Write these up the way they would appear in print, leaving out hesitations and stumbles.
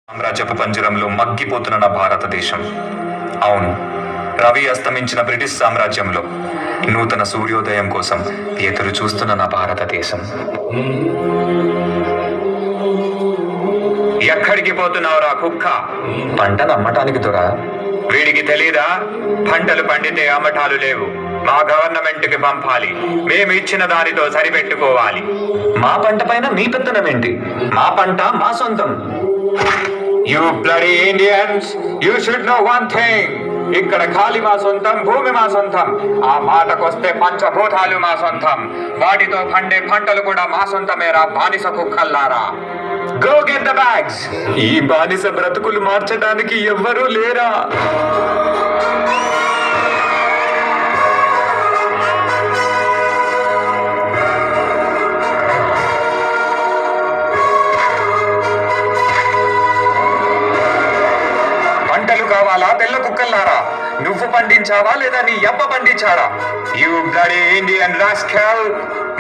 సామ్రాజ్యపు పంజరంలో మగ్గిపోతున్న నా భారతదేశం. అవును, రవి అస్తమించిన బ్రిటిష్ సామ్రాజ్యంలో నూతన సూర్యోదయం కోసం ఎదురు చూస్తున్న నా భారతదేశం. ఎక్కడికి పోతున్నావురా కుక్క? పంటను అమ్మటానికి దొరా. వీడికి తెలీదా? పంటలు పండితే అమ్మటాలు లేవు, మా గవర్నమెంట్ కి పంపాలి, మేము ఇచ్చిన దానితో సరిపెట్టుకోవాలి. మా పంట పైన మీ పెత్తనం ఏంటి? మా పంట మా సొంతం. You bloody Indians, you should know one thing. ఇక్కడ గాలి మా సొంతం, భూమి మా సొంతం. ఆ మాటకొస్తే పంచభూతాలు మా సొంతం. వాటితో పండే పంటలు కూడా మా సొంతమేరా బానిస కుక్కల్లారా. Go get the bags. ఈ బానిస బ్రతుకులు మార్చడానికి ఎవ్వరూ లేరా? పంటలు కావాలా తెల్ల కుక్కల్లారా? నువ్వు పండించావా లేదా నీ అబ్బ పండించాడా? యు బ్లడీ ఇండియన్ రాస్కెల్,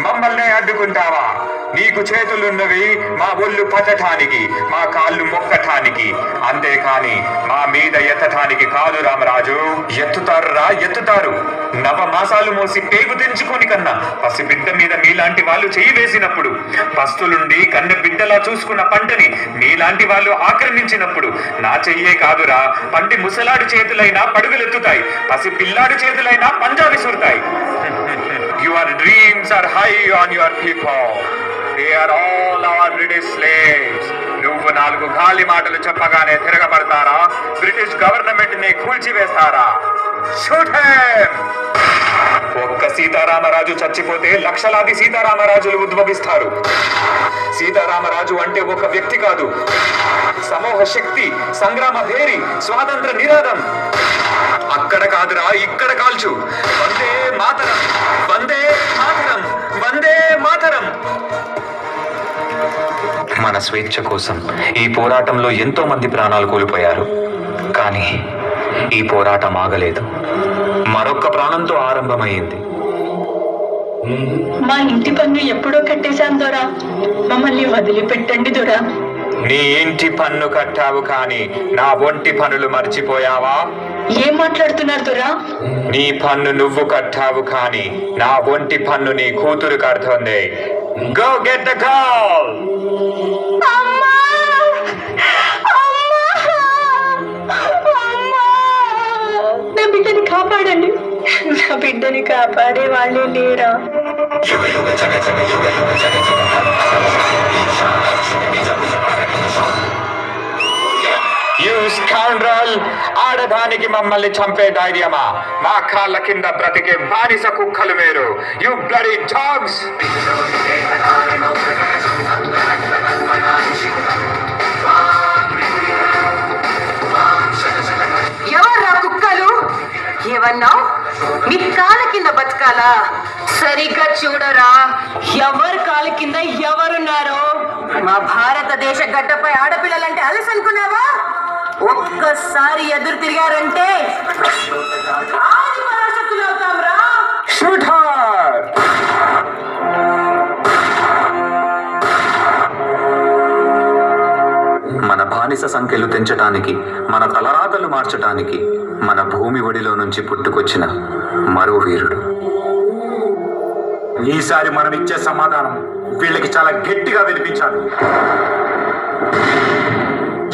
మమ్మల్ని అడ్డుకుంటావా? నీకు చేతులున్నవి మా ఒళ్ళు పట్టటానికి, మా కాళ్ళు మొక్కటానికి, అంతేకాని మా మీద ఎత్తటానికి కాదు రామరాజు. ఎత్తుతారురా, ఎత్తుతారు. నవమాసాలు మోసి పేగు తెంచుకొని కన్నా పసిబిడ్డ మీద మీలాంటి వాళ్ళు చేయి వేసినప్పుడు, పస్తులుండి కన్న బిడ్డలా చూసుకున్న పంటని మీలాంటి వాళ్ళు ఆక్రమించినప్పుడు నా చెయ్యే కాదురా, పంటి ముసలాడు చేతులైనా పడుగులెత్తుతాయి, పసి పిల్లాడు చేతులైనా పంజా విసురుతాయి. Your dreams are high on your people. They are all our British slaves. నువ్వు నాలుగు గాలి మాటలు చెప్పగానే తిరగబడతారా? బ్రిటిష్ గవర్నమెంట్ ని కూల్చివేస్తారా? Shoot him! ఒక్క సీతారామరాజు చచ్చిపోతే లక్షలాది సీతారామరాజులు ఉద్భవిస్తారు. సీతారామరాజు అంటే ఒక వ్యక్తి కాదు, సమూహ శక్తి, సంగ్రామ భేరి, స్వాతంత్ర నినాదం. అక్కడ కాదురా, ఇక్కడ కాల్చు. వందే మాతరం, వందే మాతరం, వందే మాతరం. మన స్వేచ్ఛ కోసం ఈ పోరాటంలో ఎంతో మంది ప్రాణాలు కోల్పోయారు. కానీ ఈ పోరాటం ఆగలేదు, మరొక్క ప్రాణంతో ఆరంభమైంది. మా ఇంటి పన్ను ఎప్పుడో కట్టేశాం దొరా, మమ్మల్ని వదిలిపెట్టండి దొరా. నీ ఇంటి పన్ను కట్టావు కానీ నా ఒంటి పనులు మర్చిపోయావా? ఏం మాట్లాడుతున్నారు దొరా? నీ పన్ను నువ్వు కట్టావు కానీ నా ఒంటి పన్ను నీ కూతురు కడుతోంది. Go get the girl! నా బిడ్డని కాపాడండి, నా బిడ్డని కాపాడే వాళ్ళే లేరా? You scoundrel! ఆడదానికి మమ్మల్ని చంపే ధైర్యమా? మా కాళ్ళ కింద బ్రతికే బానిస కుక్కలు మీరు. You bloody dogs! ఎవర్రా కుక్కలు? ఏమన్నావు? మీ కాళ్ళ కింద బతకాలా? సరిగ్గా చూడరా, ఎవరు కాళ్ళ కింద ఎవరున్నారో. మా భారతదేశ గడ్డపై ఆడపిల్లలంటే అలసి అనుకున్నావా? ఒక్కసారి ఎదురు తిరిగారంటే ఆది పరాశక్తులు అవుతాంరా. Shoot her! మన బానిస సంఖ్యలు తెంచటానికి, మన తలరాతలు మార్చటానికి మన భూమి ఒడిలో నుంచి పుట్టుకొచ్చిన మరో వీరుడు. ఈసారి మనం ఇచ్చే సమాధానం వీళ్ళకి చాలా గట్టిగా వినిపించాలి.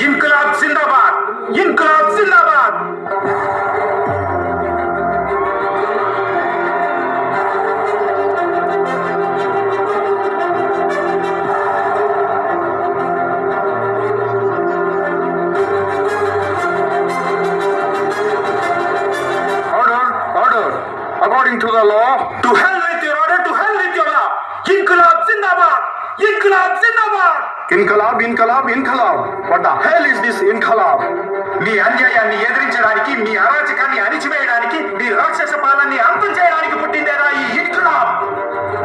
ఇన్క్లాబ్ జిందాబాద్, ఇన్క్లాబ్ జిందాబాద్. According to the law, to hell with your order, to hell with your law. Inqilab Zindabad! Inqilab Zindabad! Inqilab, Inqilab, Inqilab. What the hell is this Inqilab? మీ అన్యాయాన్ని ఎదిరించడానికి, మీ అరాచకాన్ని అణిచివేయడానికి, మీ రాక్షస పాలనని అంతం చేయడానికి పుట్టిందేరా ఈ ఇన్కిలాబ్.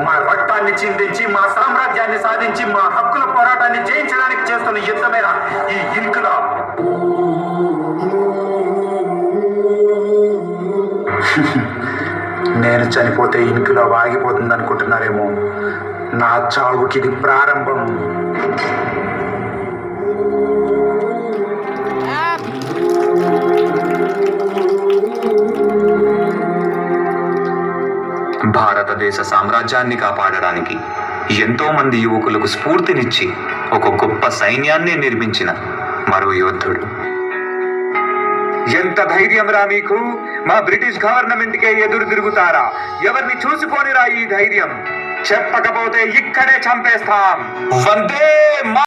మా రక్తాన్ని చిందించి, మా సామ్రాజ్యాన్ని సాధించి, మా హక్కుల పోరాటాన్ని జయించడానికి చేస్తున్న యుద్ధమేరా ఈ ఇన్కిలాబ్. నేను చనిపోతే ఇన్కిలాబ్ ఆగిపోతుంది అనుకుంటున్నారేమో. నా చావుకి ఇది ప్రారంభం. భారతదేశ సామ్రాజ్యాన్ని కాపాడడానికి ఎంతో మంది యువకులకు స్ఫూర్తినిచ్చి ఒక గొప్ప సైన్యాన్ని నిర్మించిన మరో యోధుడు. ఎంత ధైర్యం రా మీకు! మా బ్రిటిష్ గవర్నమెంట్ కే ఎదురు తిరుగుతారా? ఎవరిని చూసుకోనిరా ఈ ధైర్యం? చెప్పకపోతే ఇక్కడే చంపేస్తాం. వందే